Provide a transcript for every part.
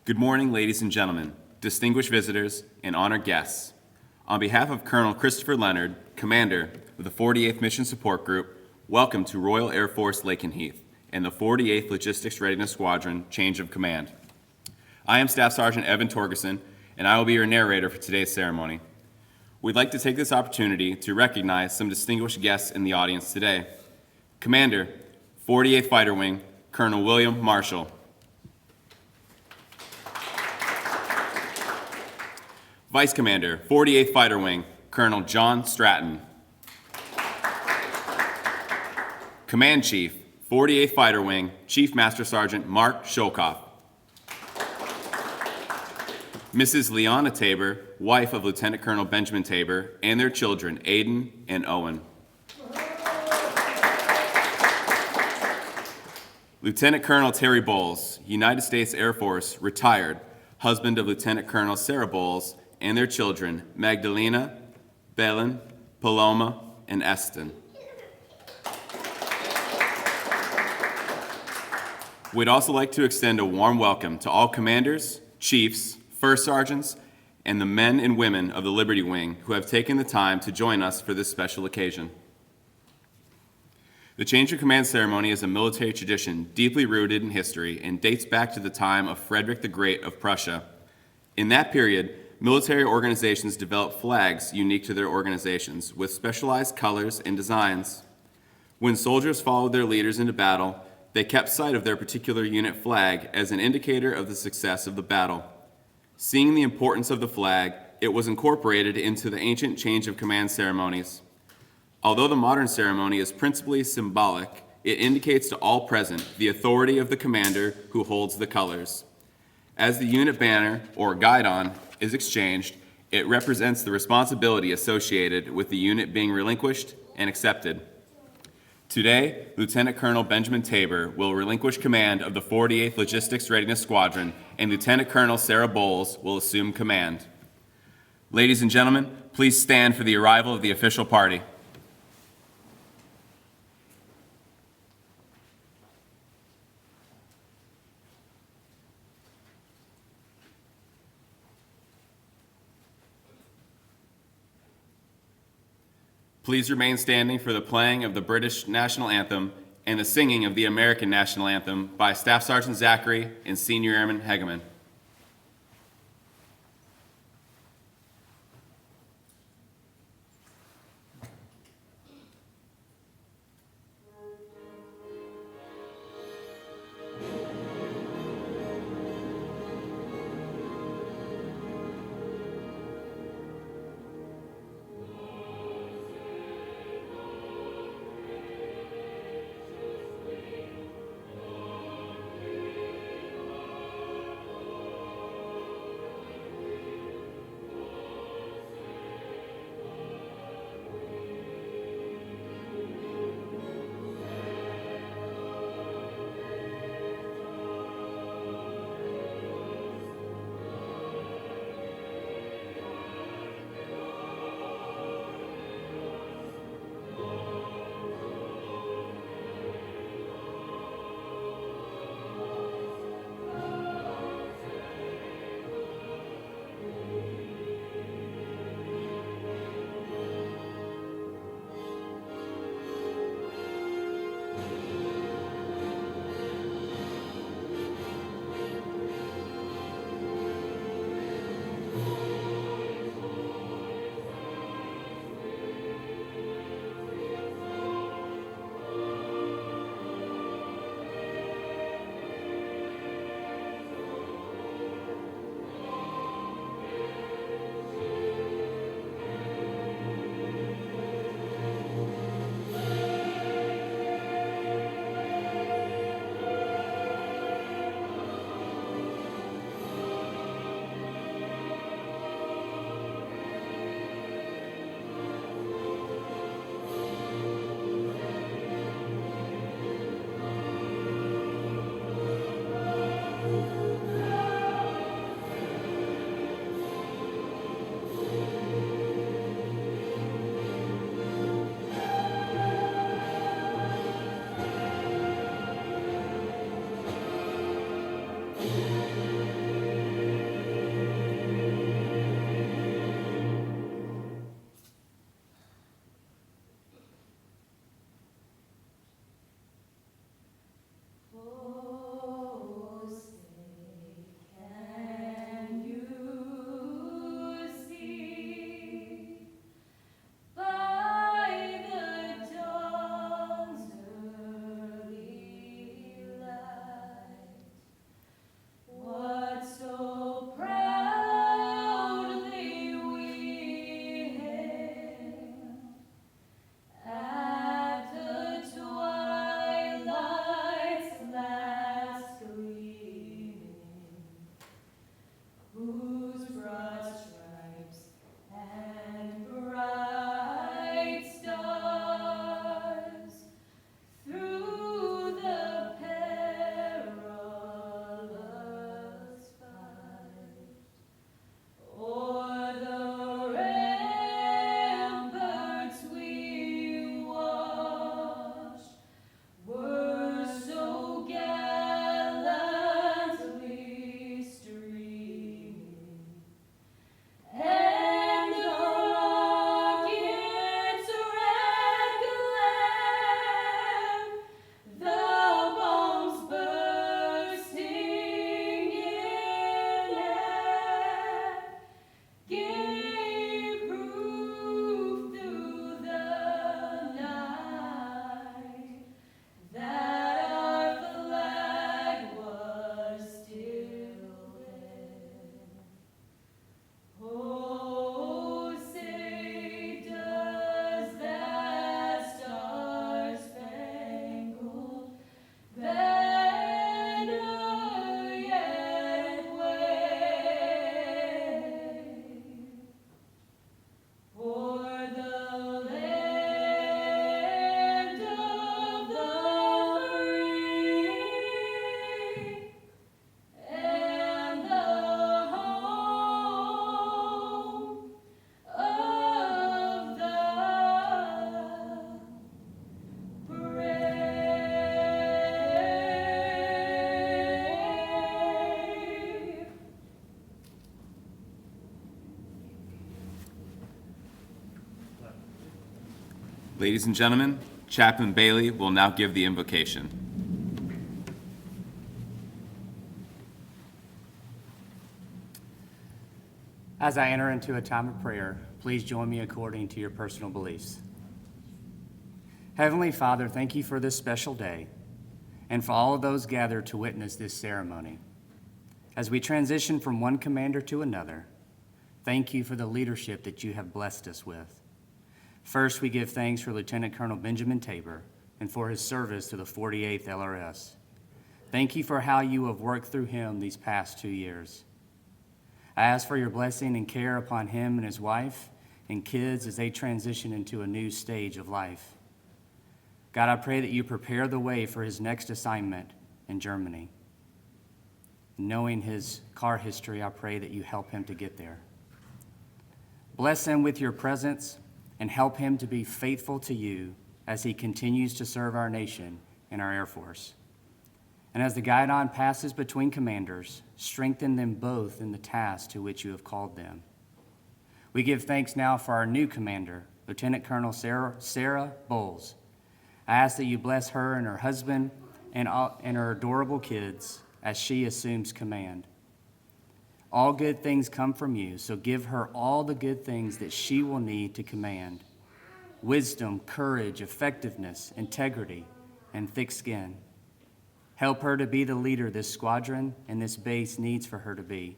Good morning, ladies and gentlemen, distinguished visitors, and honored guests. On behalf of Colonel Christopher Leonard, Commander of the 48th Mission Support Group, welcome to Royal Air Force Lakenheath and the 48th Logistics Readiness Squadron Change of Command. I am Staff Sergeant Evan Torgerson, and I will be your narrator for today's ceremony. We'd like to take this opportunity to recognize some distinguished guests in the audience today. Commander, 48th Fighter Wing, Colonel William Marshall. Vice Commander, 48th Fighter Wing, Colonel John Stratton. Command Chief, 48th Fighter Wing, Chief Master Sergeant Mark Sholkoff. Mrs. Leona Tabor, wife of Lieutenant Colonel Benjamin Tabor, and their children, Aiden and Owen. Lieutenant Colonel Terry Boles, United States Air Force, retired, husband of Lieutenant Colonel Sarah Boles, and their children, Magdalena, Belen, Paloma, and Eston. We'd also like to extend a warm welcome to all commanders, chiefs, first sergeants, and the men and women of the Liberty Wing who have taken the time to join us for this special occasion. The Change of Command ceremony is a military tradition deeply rooted in history and dates back to the time of Frederick the Great of Prussia. In that period, military organizations developed flags unique to their organizations with specialized colors and designs. When soldiers followed their leaders into battle, they kept sight of their particular unit flag as an indicator of the success of the battle. Seeing the importance of the flag, it was incorporated into the ancient change of command ceremonies. Although the modern ceremony is principally symbolic, it indicates to all present the authority of the commander who holds the colors. As the unit banner, or guidon, is exchanged, it represents the responsibility associated with the unit being relinquished and accepted. Today, Lieutenant Colonel Benjamin Tabor will relinquish command of the 48th Logistics Readiness Squadron, and Lieutenant Colonel Sarah Boles will assume command. Ladies and gentlemen, please stand for the arrival of the official party. Please remain standing for the playing of the British National Anthem and the singing of the American National Anthem by Staff Sergeant Zachary and Senior Airman Hegeman. Ladies and gentlemen, Chaplain Bailey will now give the invocation. As I enter into a time of prayer, please join me according to your personal beliefs. Heavenly Father, thank you for this special day and for all of those gathered to witness this ceremony. As we transition from one commander to another, thank you for the leadership that you have blessed us with. First, we give thanks for Lieutenant Colonel Benjamin Tabor and for his service to the 48th LRS. Thank you for how you have worked through him these past 2 years. I ask for your blessing and care upon him and his wife and kids as they transition into a new stage of life. God, I pray that you prepare the way for his next assignment in Germany. Knowing his car history, I pray that you help him to get there. Bless him with your presence and help him to be faithful to you as he continues to serve our nation and our Air Force. And as the guidon passes between commanders, strengthen them both in the task to which you have called them. We give thanks now for our new commander, Lieutenant Colonel Sarah Boles. I ask that you bless her and her husband and her adorable kids as she assumes command. All good things come from you, so give her all the good things that she will need to command: wisdom, courage, effectiveness, integrity, and thick skin. Help her to be the leader this squadron and this base needs for her to be.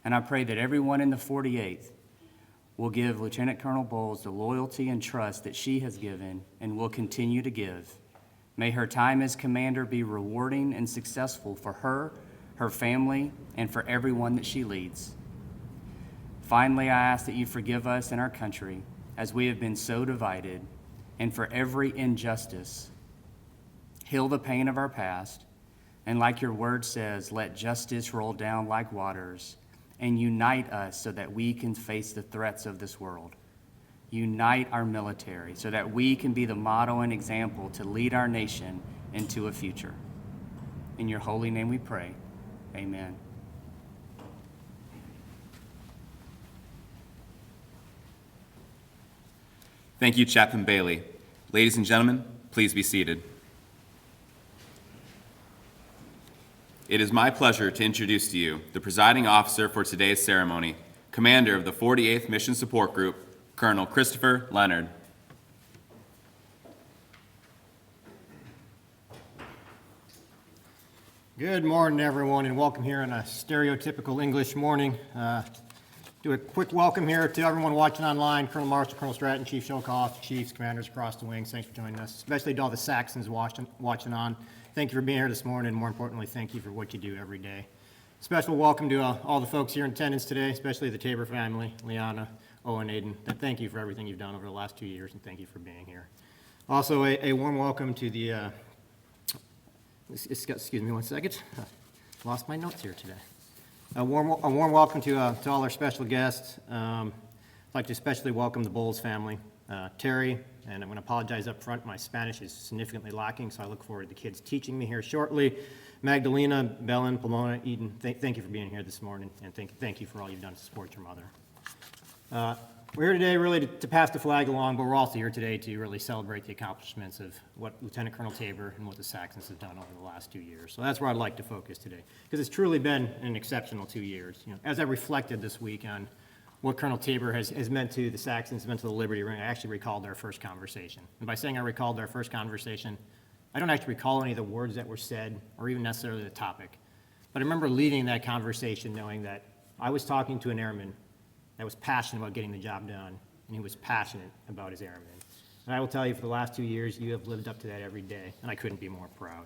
And I pray that everyone in the 48th will give Lieutenant Colonel Boles the loyalty and trust that she has given and will continue to give. May her time as commander be rewarding and successful for her, her family, and for everyone that she leads. Finally, I ask that you forgive us and our country as we have been so divided, and for every injustice. Heal the pain of our past, and like your word says, let justice roll down like waters, and unite us so that we can face the threats of this world. Unite our military so that we can be the model and example to lead our nation into a future. In your holy name we pray, amen. Thank you, Chaplain Bailey. Ladies and gentlemen, please be seated. It is my pleasure to introduce to you the presiding officer for today's ceremony, Commander of the 48th Mission Support Group, Colonel Christopher Leonard. Good morning, everyone, and welcome here on a stereotypical English morning. Do a quick welcome here to everyone watching online, Colonel Marshall, Colonel Stratton, Chief Showcroft, Chiefs, Commanders across the wings. Thanks for joining us, especially to all the Saxons watching on. Thank you for being here this morning, and more importantly, thank you for what you do every day. Special welcome to all the folks here in attendance today, especially the Tabor family, Liana, Owen, Aiden. Thank you for everything you've done over the last 2 years, and thank you for being here. Also, a warm welcome to the, excuse me one second, lost my notes here today. A warm welcome to all our special guests. I'd like to especially welcome the Boles family, Terry, and I'm going to apologize up front. My Spanish is significantly lacking, so I look forward to the kids teaching me here shortly. Magdalena, Belen, Pomona, Eden, thank you for being here this morning, and thank you for all you've done to support your mother. We're here today really to pass the flag along, but we're also here today to really celebrate the accomplishments of what Lieutenant Colonel Tabor and what the Saxons have done over the last 2 years. So that's where I'd like to focus today, because it's truly been an exceptional 2 years. You know, as I reflected this week on what Colonel Tabor has meant to the Saxons, meant to the Liberty Ring, I actually recalled our first conversation. And by saying I recalled our first conversation, I don't actually recall any of the words that were said or even necessarily the topic. But I remember leaving that conversation knowing that I was talking to an airman that was passionate about getting the job done, and he was passionate about his airmen. And I will tell you, for the last 2 years, you have lived up to that every day, and I couldn't be more proud.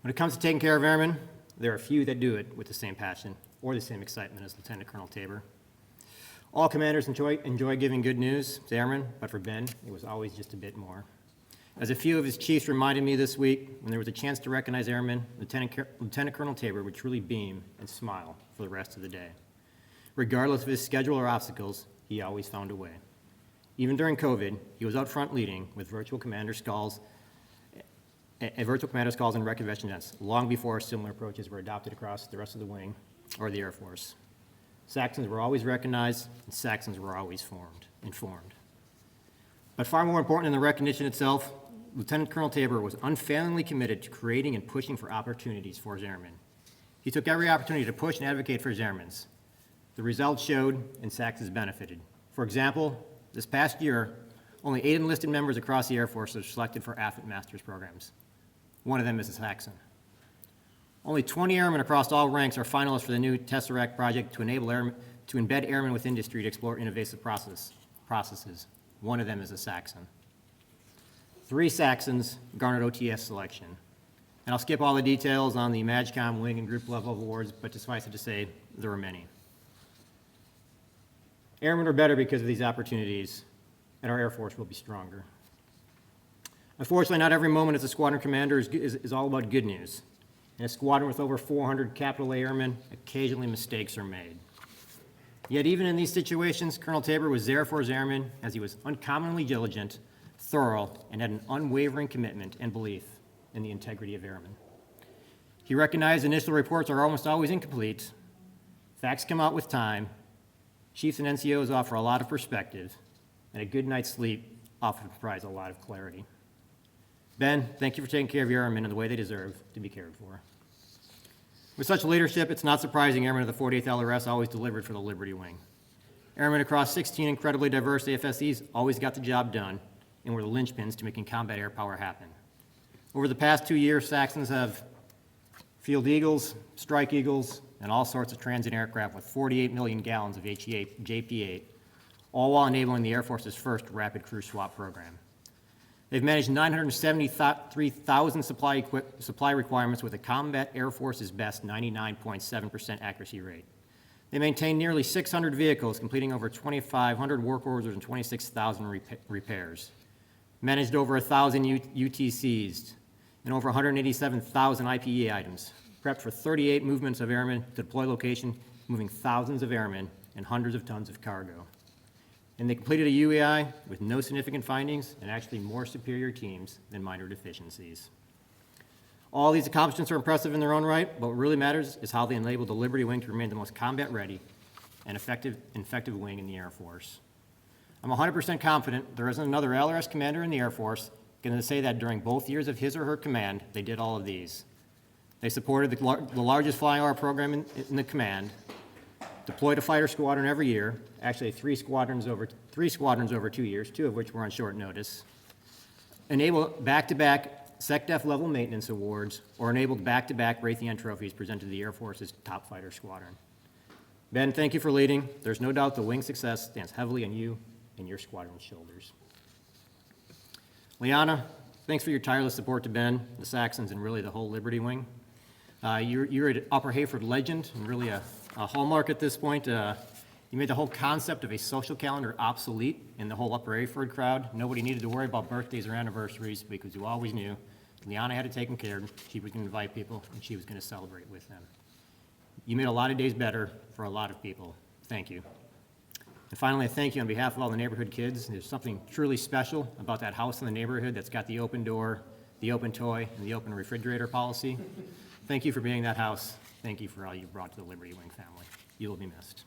When it comes to taking care of airmen, there are few that do it with the same passion or the same excitement as Lieutenant Colonel Tabor. All commanders enjoy giving good news to airmen, but for Ben, it was always just a bit more. As a few of his chiefs reminded me this week, when there was a chance to recognize airmen, Lieutenant Colonel Tabor would truly beam and smile for the rest of the day. Regardless of his schedule or obstacles, he always found a way. Even during COVID, he was out front leading with virtual commander calls and recognition events long before similar approaches were adopted across the rest of the wing or the Air Force. Saxons were always recognized, and Saxons were always informed. But far more important than the recognition itself, Lieutenant Colonel Tabor was unfailingly committed to creating and pushing for opportunities for his airmen. He took every opportunity to push and advocate for his airmen. The results showed, and Saxons benefited. For example, this past year, only 8 enlisted members across the Air Force are selected for AFIT Master's programs. One of them is a Saxon. Only 20 airmen across all ranks are finalists for the new Tesseract project to embed airmen with industry to explore innovative processes. One of them is a Saxon. 3 Saxons garnered OTS selection. And I'll skip all the details on the MAGCOM wing and group level awards, but suffice it to say, there were many. Airmen are better because of these opportunities, and our Air Force will be stronger. Unfortunately, not every moment as a squadron commander is all about good news. In a squadron with over 400 capital A airmen, occasionally mistakes are made. Yet even in these situations, Colonel Tabor was there for his airmen as he was uncommonly diligent, thorough, and had an unwavering commitment and belief in the integrity of airmen. He recognized initial reports are almost always incomplete. Facts come out with time. Chiefs and NCOs offer a lot of perspective, and a good night's sleep often provides a lot of clarity. Ben, thank you for taking care of your airmen in the way they deserve to be cared for. With such leadership, it's not surprising airmen of the 48th LRS always delivered for the Liberty Wing. Airmen across 16 incredibly diverse AFSCs always got the job done and were the linchpins to making combat air power happen. Over the past 2 years, Saxons have Field Eagles, Strike Eagles, and all sorts of transit aircraft with 48 million gallons of JP-8, all while enabling the Air Force's first rapid crew swap program. They've managed 973,000 supply requirements with a Combat Air Force's best 99.7% accuracy rate. They maintain nearly 600 vehicles, completing over 2,500 work orders and 26,000 repairs. Managed over 1,000 UTCs and over 187,000 IPE items. Prepped for 38 movements of airmen to deploy location, moving thousands of airmen and hundreds of tons of cargo. And they completed a UEI with no significant findings and actually more superior teams than minor deficiencies. All these accomplishments are impressive in their own right, but what really matters is how they enabled the Liberty Wing to remain the most combat-ready and effective wing in the Air Force. I'm 100% confident there isn't another LRS commander in the Air Force going to say that during both years of his or her command, they did all of these. They supported the largest flying hour program in the command, deployed a fighter squadron every year, actually three squadrons over 2 years, 2 of which were on short notice, enabled back-to-back SecDef level maintenance awards, or enabled back-to-back Raytheon trophies presented to the Air Force's top fighter squadron. Ben, thank you for leading. There's no doubt the wing's success stands heavily on you and your squadron's shoulders. Liana, thanks for your tireless support to Ben, the Saxons, and really the whole Liberty Wing. You're an Upper Hayford legend and really a hallmark at this point. You made the whole concept of a social calendar obsolete in the whole Upper Hayford crowd. Nobody needed to worry about birthdays or anniversaries because you always knew Liana had it taken care of. She was going to invite people and she was going to celebrate with them. You made a lot of days better for a lot of people. Thank you. And finally, thank you on behalf of all the neighborhood kids. There's something truly special about that house in the neighborhood that's got the open door, the open toy, and the open refrigerator policy. Thank you for being that house. Thank you for all you've brought to the Liberty Wing family. You will be missed.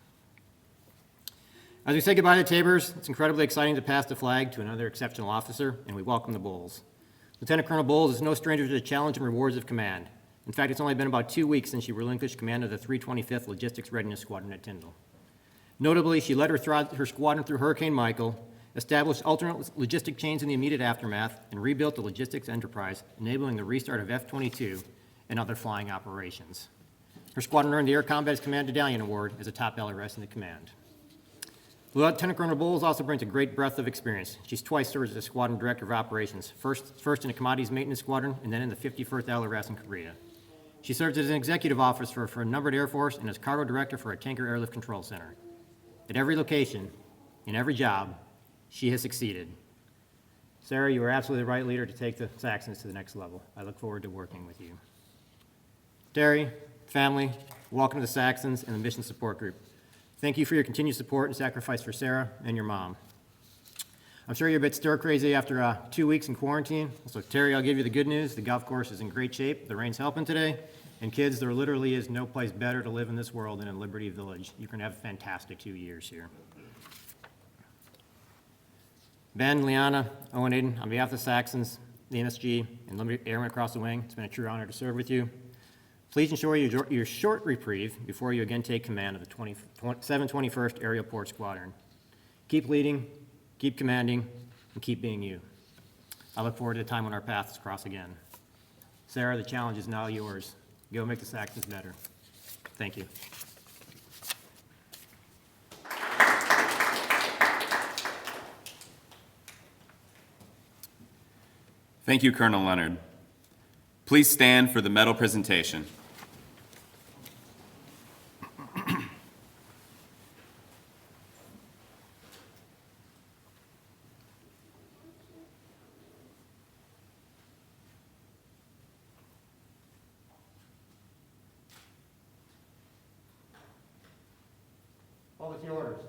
As we say goodbye to Tabors, it's incredibly exciting to pass the flag to another exceptional officer, and we welcome the Boles. Lieutenant Colonel Boles is no stranger to the challenge and rewards of command. In fact, it's only been about 2 weeks since she relinquished command of the 325th Logistics Readiness Squadron at Tyndall. Notably, she led her squadron through Hurricane Michael, established alternate logistic chains in the immediate aftermath, and rebuilt the logistics enterprise, enabling the restart of F-22 and other flying operations. Her squadron earned the Air Combat Command Medallion Award as a top LRS in the command. Lieutenant Colonel Boles also brings a great breadth of experience. She's twice served as a squadron director of operations, first in a commodities maintenance squadron and then in the 51st LRS in Korea. She served as an executive officer for a numbered Air Force and as cargo director for a tanker airlift control center. At every location, in every job, she has succeeded. Sarah, you are absolutely the right leader to take the Saxons to the next level. I look forward to working with you. Terry, family, welcome to the Saxons and the Mission Support Group. Thank you for your continued support and sacrifice for Sarah and your mom. I'm sure you're a bit stir-crazy after 2 weeks in quarantine. So Terry, I'll give you the good news. The golf course is in great shape. The rain's helping today. And kids, there literally is no place better to live in this world than in Liberty Village. You're going to have a fantastic 2 years here. Ben, Liana, Owen, Aiden, on behalf of the Saxons, the MSG, and Liberty Airmen across the wing, it's been a true honor to serve with you. Please ensure your short reprieve before you again take command of the 721st Aerial Port Squadron. Keep leading, keep commanding, and keep being you. I look forward to the time when our paths cross again. Sarah, the challenge is now yours. Go make the Saxons better. Thank you. Thank you, Colonel Leonard. Please stand for the medal presentation. All with your orders.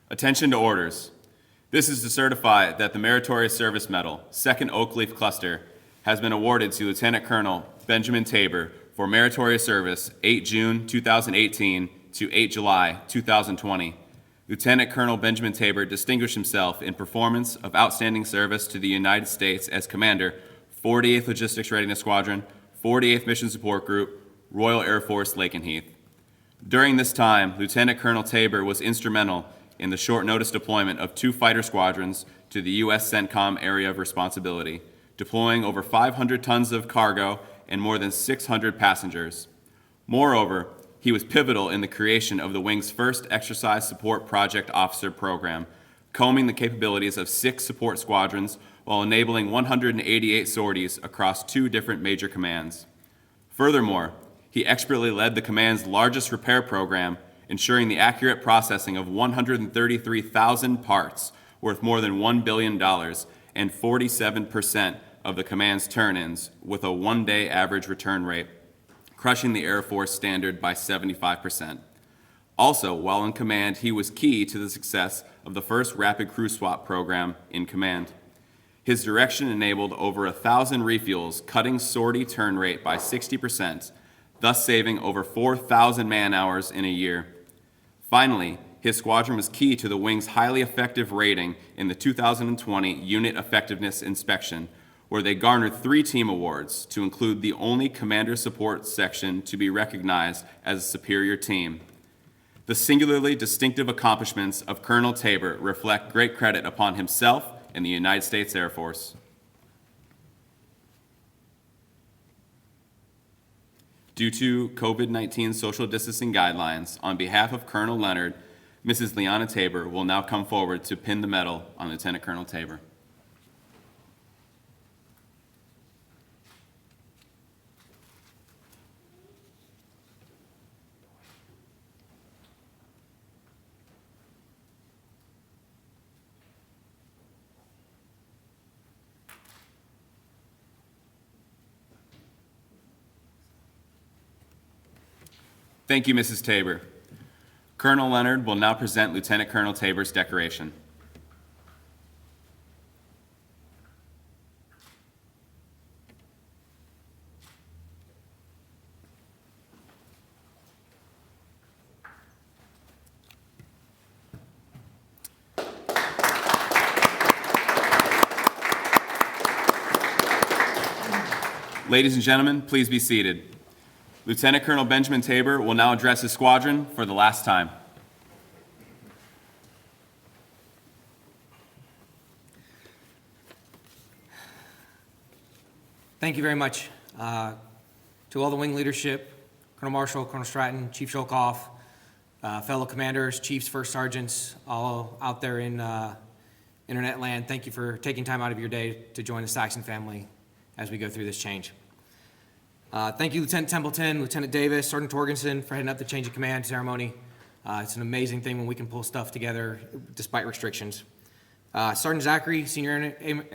Attention to orders. This is to certify that the Meritorious Service Medal, 2nd Oak Leaf Cluster, has been awarded to Lieutenant Colonel Benjamin Tabor for meritorious service 8 June 2018 to 8 July 2020. Lieutenant Colonel Benjamin Tabor distinguished himself in performance of outstanding service to the United States as Commander, 48th Logistics Readiness Squadron, 48th Mission Support Group, Royal Air Force Lakenheath. During this time, Lieutenant Colonel Tabor was instrumental in the short notice deployment of 2 fighter squadrons to the U.S. CENTCOM area of responsibility, deploying over 500 tons of cargo and more than 600 passengers. Moreover, he was pivotal in the creation of the wing's first Exercise Support Project Officer program, combing the capabilities of 6 support squadrons while enabling 188 sorties across 2 different major commands. Furthermore, he expertly led the command's largest repair program, ensuring the accurate processing of 133,000 parts worth more than $1 billion and 47% of the command's turn-ins with a 1-day average return rate, crushing the Air Force standard by 75%. Also, while in command, he was key to the success of the first Rapid Crew Swap program in command. His direction enabled over 1,000 refuels, cutting sortie turn rate by 60%, thus saving over 4,000 man-hours in a year. Finally, his squadron was key to the wing's highly effective rating in the 2020 Unit Effectiveness Inspection, where they garnered 3 team awards, to include the only commander support section to be recognized as a superior team. The singularly distinctive accomplishments of Colonel Tabor reflect great credit upon himself and the United States Air Force. Due to COVID-19 social distancing guidelines, on behalf of Colonel Leonard, Mrs. Liana Tabor will now come forward to pin the medal on Lieutenant Colonel Tabor. Thank you, Mrs. Tabor. Colonel Leonard will now present Lieutenant Colonel Tabor's decoration. Ladies and gentlemen, please be seated. Lieutenant Colonel Benjamin Tabor will now address his squadron for the last time. Thank you very much. To all the wing leadership, Colonel Marshall, Colonel Stratton, Chief Sholkoff, fellow commanders, chiefs, first sergeants, all out there in internet land, thank you for taking time out of your day to join the Saxon family as we go through this change. Thank you, Lieutenant Templeton, Lieutenant Davis, Sergeant Torgensen, for heading up the change of command ceremony. It's an amazing thing when we can pull stuff together despite restrictions. Sergeant Zachary, Senior Airman,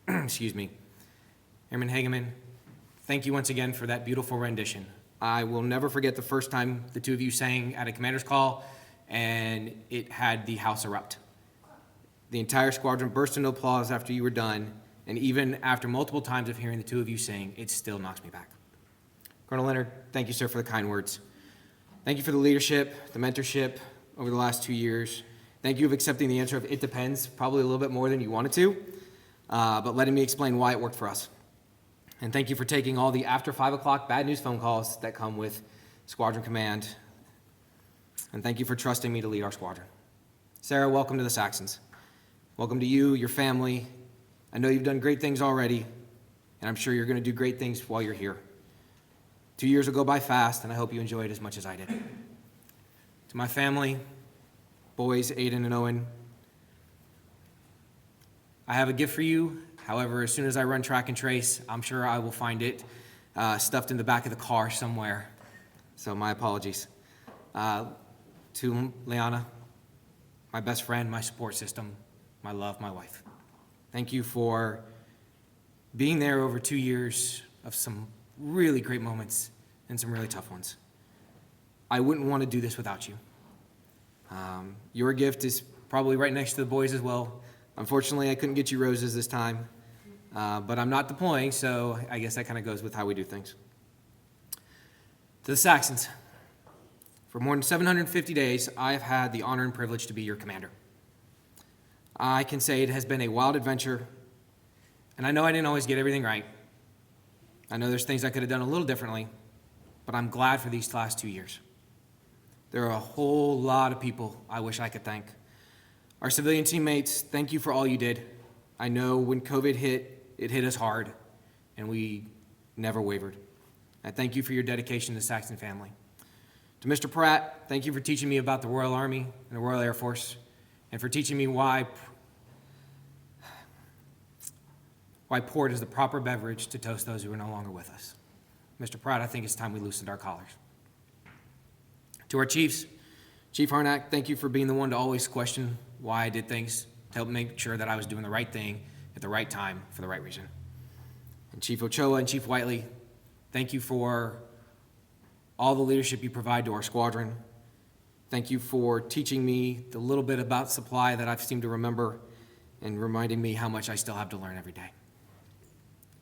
Airman Hageman, thank you once again for that beautiful rendition. I will never forget the first time the 2 of you sang at a commander's call, and it had the house erupt. The entire squadron burst into applause after you were done, and even after multiple times of hearing the 2 of you sing, it still knocks me back. Colonel Leonard, thank you, sir, for the kind words. Thank you for the leadership, the mentorship over the last 2 years, Thank you for accepting the answer of "it depends," probably a little bit more than you wanted to, but letting me explain why it worked for us. And thank you for taking all the after 5 o'clock bad news phone calls that come with Squadron Command. And thank you for trusting me to lead our squadron. Sarah, welcome to the Saxons. Welcome to you, your family. I know you've done great things already, and I'm sure you're going to do great things while you're here. 2 years will go by fast, and I hope you enjoy it as much as I did. To my family, boys, Aiden and Owen, I have a gift for you. However, as soon as I run track and trace, I'm sure I will find it stuffed in the back of the car somewhere. So my apologies. To Liana, my best friend, my support system, my love, my wife. Thank you for being there over 2 years of some really great moments and some really tough ones. I wouldn't want to do this without you. Your gift is probably right next to the boys as well. Unfortunately, I couldn't get you roses this time, but I'm not deploying, so I guess that kind of goes with how we do things. To the Saxons, for more than 750 days, I have had the honor and privilege to be your commander. I can say it has been a wild adventure, and I know I didn't always get everything right. I know there's things I could have done a little differently, but I'm glad for these last 2 years. There are a whole lot of people I wish I could thank. Our civilian teammates, thank you for all you did. I know when COVID hit, it hit us hard, and we never wavered. I thank you for your dedication to the Saxon family. To Mr. Pratt, thank you for teaching me about the Royal Army and the Royal Air Force, and for teaching me why port is the proper beverage to toast those who are no longer with us. Mr. Pratt, I think it's time we loosened our collars. To our chiefs, Chief Harnack, thank you for being the one to always question why I did things, to help make sure that I was doing the right thing at the right time for the right reason. And Chief Ochoa and Chief Whiteley, thank you for all the leadership you provide to our squadron. Thank you for teaching me the little bit about supply that I've seemed to remember and reminding me how much I still have to learn every day.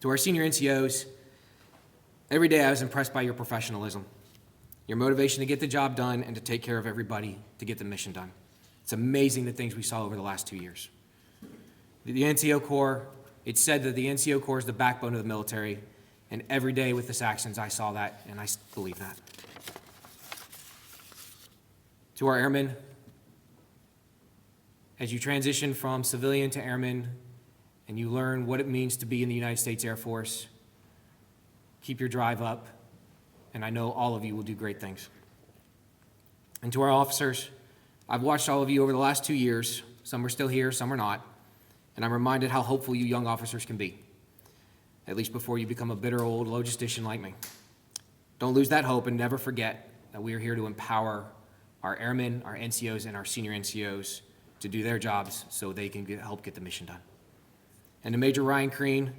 To our senior NCOs, every day I was impressed by your professionalism, your motivation to get the job done and to take care of everybody to get the mission done. It's amazing the things we saw over the last 2 years. The NCO Corps, it's said that the NCO Corps is the backbone of the military, and every day with the Saxons I saw that, and I believe that. To our airmen, as you transition from civilian to airman and you learn what it means to be in the United States Air Force, keep your drive up, and I know all of you will do great things. And to our officers, I've watched all of you over the last 2 years. Some are still here, some are not, and I'm reminded how hopeful you young officers can be, at least before you become a bitter old logistician like me. Don't lose that hope and never forget that we are here to empower our airmen, our NCOs, and our senior NCOs to do their jobs so they can help get the mission done. And to Major Ryan Crean,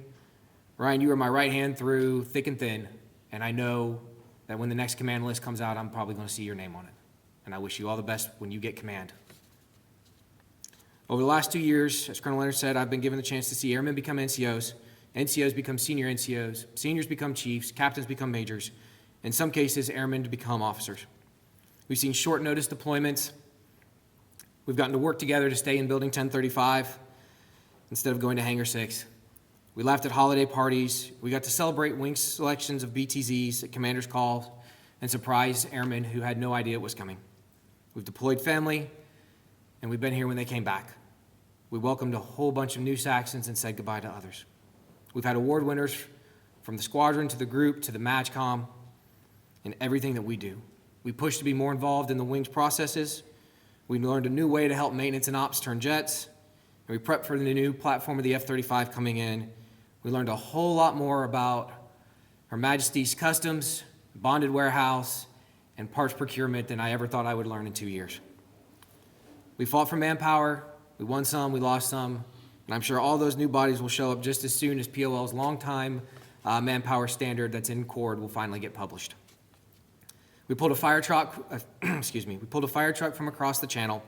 Ryan, you are my right hand through thick and thin, and I know that when the next command list comes out, I'm probably going to see your name on it. And I wish you all the best when you get command. Over the last 2 years, as Colonel Leonard said, I've been given the chance to see airmen become NCOs, NCOs become senior NCOs, seniors become chiefs, captains become majors, in some cases, airmen to become officers. We've seen short notice deployments. We've gotten to work together to stay in Building 1035 instead of going to Hangar 6. We laughed at holiday parties. We got to celebrate wing selections of BTZs at commander's calls and surprise airmen who had no idea it was coming. We've deployed family, and we've been here when they came back. We welcomed a whole bunch of new Saxons and said goodbye to others. We've had award winners from the squadron to the group to the MAJCOM and everything that we do. We push to be more involved in the wings processes. We learned a new way to help maintenance and ops turn jets. And we prepped for the new platform of the F-35 coming in. We learned a whole lot more about Her Majesty's Customs, bonded warehouse, and parts procurement than I ever thought I would learn in 2 years. We fought for manpower. We won some, we lost some. And I'm sure all those new bodies will show up just as soon as POL's longtime manpower standard that's in CORD will finally get published. We pulled a fire truck, we pulled a fire truck from across the channel,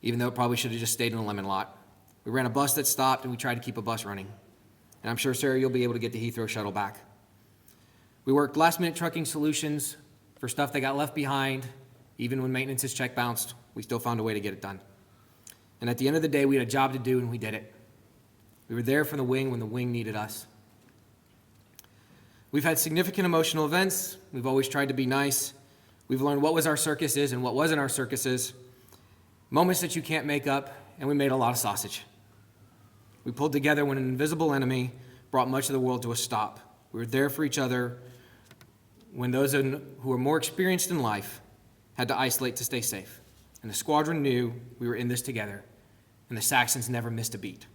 even though it probably should have just stayed in a lemon lot. We ran a bus that stopped, and we tried to keep a bus running. And I'm sure, Sarah, you'll be able to get the Heathrow shuttle back. We worked last-minute trucking solutions for stuff that got left behind. Even when maintenance's check bounced, we still found a way to get it done. And at the end of the day, we had a job to do, and we did it. We were there for the wing when the wing needed us. We've had significant emotional events. We've always tried to be nice. We've learned what was our circuses and what wasn't our circuses. Moments that you can't make up, and we made a lot of sausage. We pulled together when an invisible enemy brought much of the world to a stop. We were there for each other when those who were more experienced in life had to isolate to stay safe. And the squadron knew we were in this together, and the Saxons never missed a beat.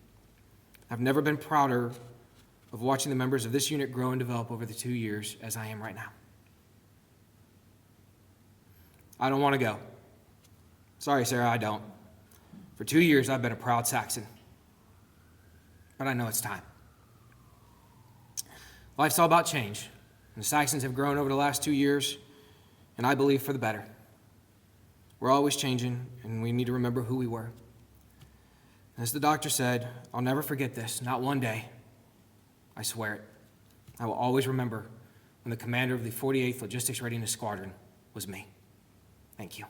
I've never been prouder of watching the members of this unit grow and develop over the 2 years as I am right now. I don't want to go. Sorry, Sarah, I don't. For 2 years, I've been a proud Saxon. But I know it's time. Life's all about change. And the Saxons have grown over the last 2 years, and I believe for the better. We're always changing, and we need to remember who we were. As the doctor said, I'll never forget this, not one day. I swear it. I will always remember when the commander of the 48th Logistics Readiness Squadron was me. Thank you.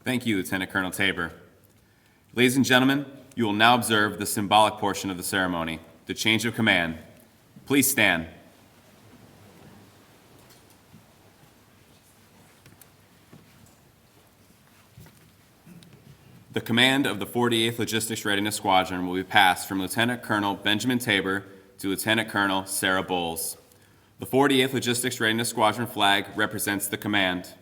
Thank you, Lieutenant Colonel Tabor. Ladies and gentlemen, you will now observe the symbolic portion of the ceremony, the change of command. Please stand. The command of the 48th Logistics Readiness Squadron will be passed from Lieutenant Colonel Benjamin Tabor to Lieutenant Colonel Sarah Boles. The 48th Logistics Readiness Squadron flag represents the command.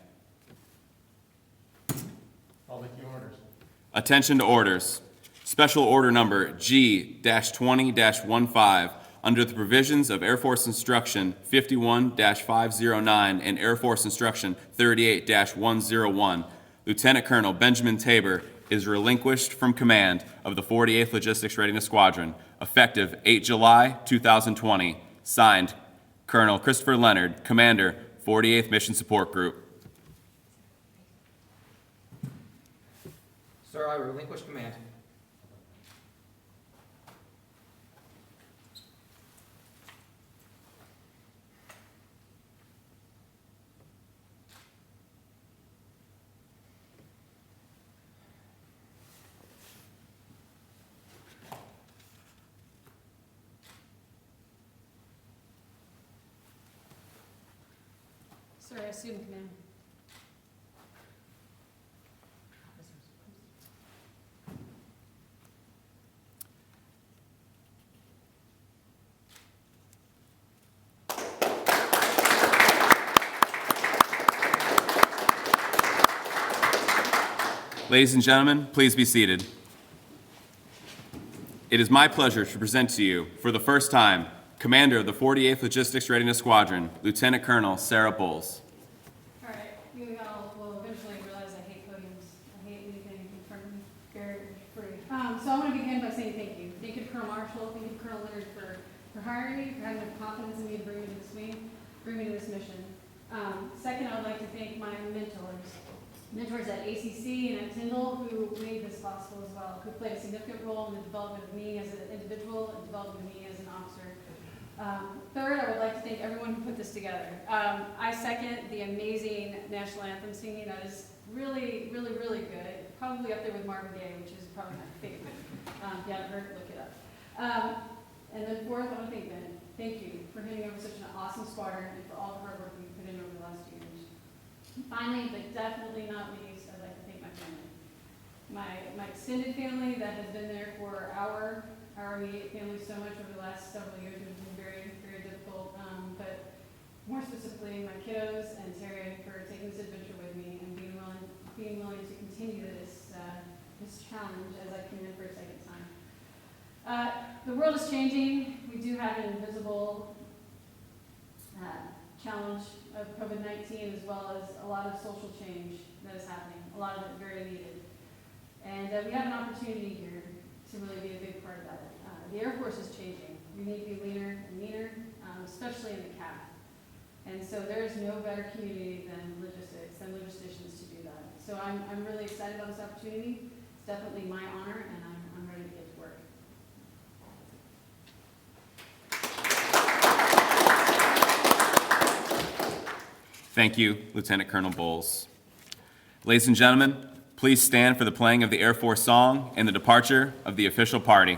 Attention to orders. Special Order Number G-20-15 under the provisions of Air Force Instruction 51-509 and Air Force Instruction 38-101, Lieutenant Colonel Benjamin Tabor is relinquished from command of the 48th Logistics Readiness Squadron, effective 8 July 2020. Signed, Colonel Christopher Leonard, Commander, 48th Mission Support Group. Sir, I relinquish command. Sir, I assume command. Ladies and gentlemen, please be seated. It is my pleasure to present to you, for the first time, Commander of the 48th Logistics Readiness Squadron, Lieutenant Colonel Sarah Boles. All right, you all will eventually realize I hate podiums. I hate anything in front of me. Very free. So I want to begin by saying thank you. Thank you to Colonel Marshall, thank you to Colonel Leonard for hiring me, for having the confidence in me to bring me to this wing, bring me to this mission. Second, I would like to thank my mentors at ACC and at Tyndall, who made this possible as well, who played a significant role in the development of me as an individual and development of me as an officer. Third, I would like to thank everyone who put this together. I second the amazing national anthem singing. That is really, really, really good. Probably up there with Marvin Gaye, which is probably my favorite. If you haven't heard it, look it up. And then fourth, I want to thank Ben. Thank you for handing over such an awesome squadron and for all the hard work you've put in over the last 2 years. Finally, but definitely not least, I'd like to thank my family. My extended family that has been there for our immediate family so much over the last several years. It has been very, very difficult. But more specifically, my kiddos and Terry for taking this adventure with me and being willing to continue this challenge as I come in for a second time. The world is changing. We do have an invisible challenge of COVID-19 as well as a lot of social change that is happening, a lot of it very needed. And we have an opportunity here to really be a big part of that. The Air Force is changing. We need to be leaner and meaner, especially in the CAF. And so there is no better community than logisticians to do that. So I'm really excited about this opportunity. It's definitely my honor, and I'm ready to get to work. Thank you, Lieutenant Colonel Boles. Ladies and gentlemen, please stand for the playing of the Air Force song and the departure of the official party.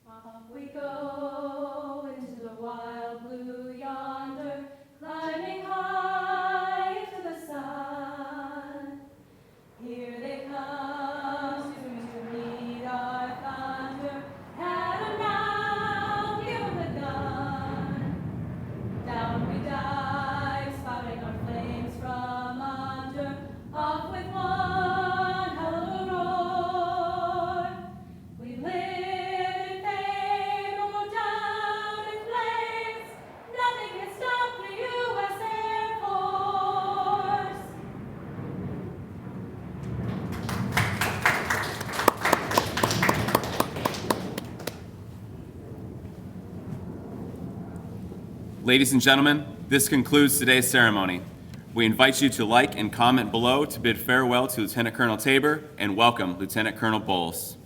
Off we go into the wild blue yonder, climbing high to the sun. Here they come to meet our thunder, and now give 'em the gun. Down we dive, spouting our flames from under, off with one hell of a roar. We live in fame, or go down in flames. Nothing can stop the U.S. Air Force. Ladies and gentlemen, this concludes today's ceremony. We invite you to like and comment below to bid farewell to Lieutenant Colonel Tabor and welcome Lieutenant Colonel Boles.